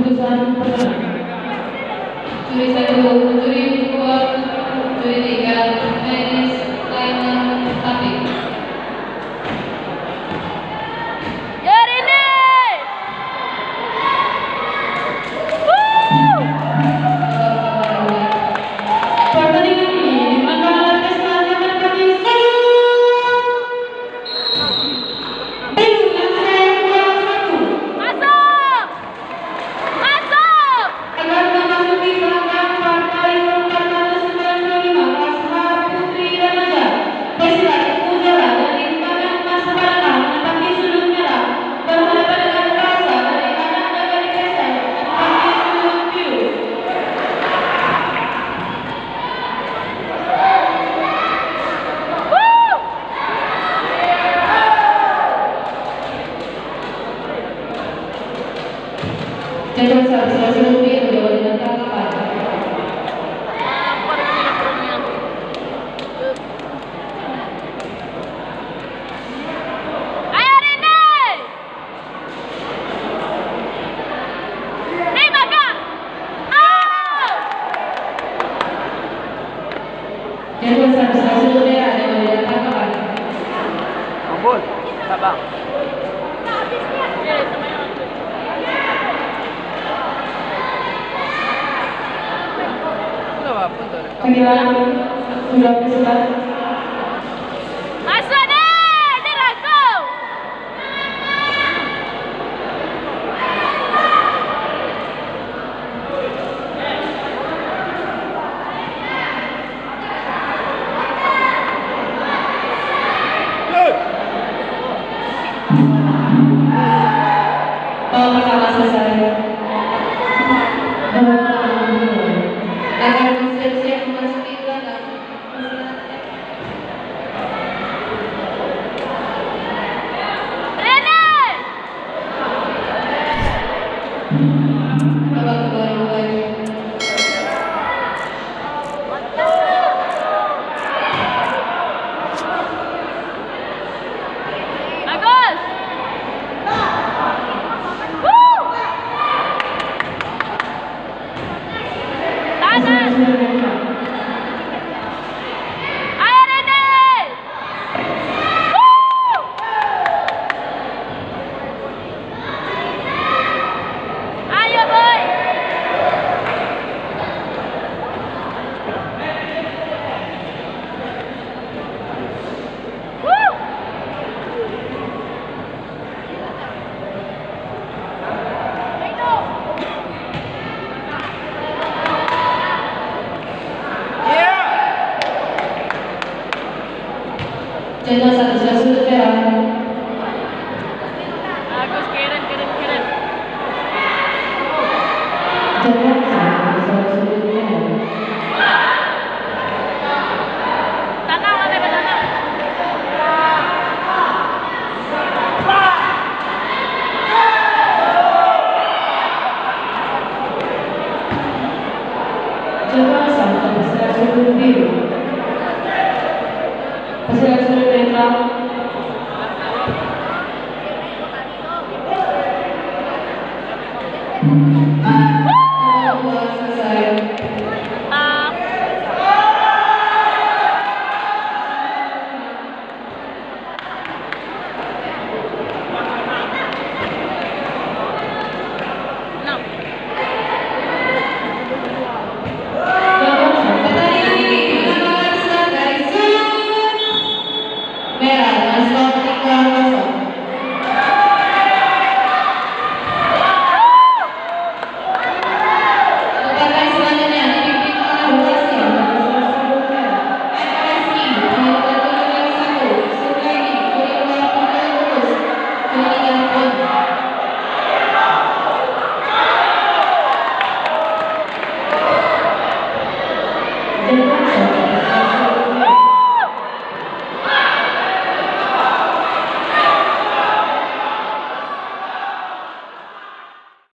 Keputusan pemenang. Juri 1, juri 2, juri 3, Dennis Laiman Tatik. Pertandingan ini dimenangkan oleh Desta Nyaman Gadis tim yang satu. Akan memasuki belakang partai Angkatan 95 kelas H Putri Remaja. Desta Uzara dari tangan Mas Padana menempati sudut merah berhadapan dengan Rasa dari Ananda dari Desa menempati sudut biru. Jadwal seharusnya sudut biru dapat ditangkap. Jadwal seharusnya sudut merah dapat ditangkap. Ambul, sabang. Panggilan sudah berselat. Pertama selesai. Akan siap-siap memasuki belakang. Babak kedua dimulai. Jadwal seharusnya sudut merah. Jadwal seharusnya sudut merah. Jadwal seharusnya sudut biru. Hasil sudut netral. Selesai. Pertandingan ini dimenangkan Selat dari sudut merah dengan skor 3-0. Partai selanjutnya dipimpin oleh Wasit dari sudut merah. MSI juri 1, Sukaini juri 2 Panggilan Lulus juri 3 Pon. Jadwal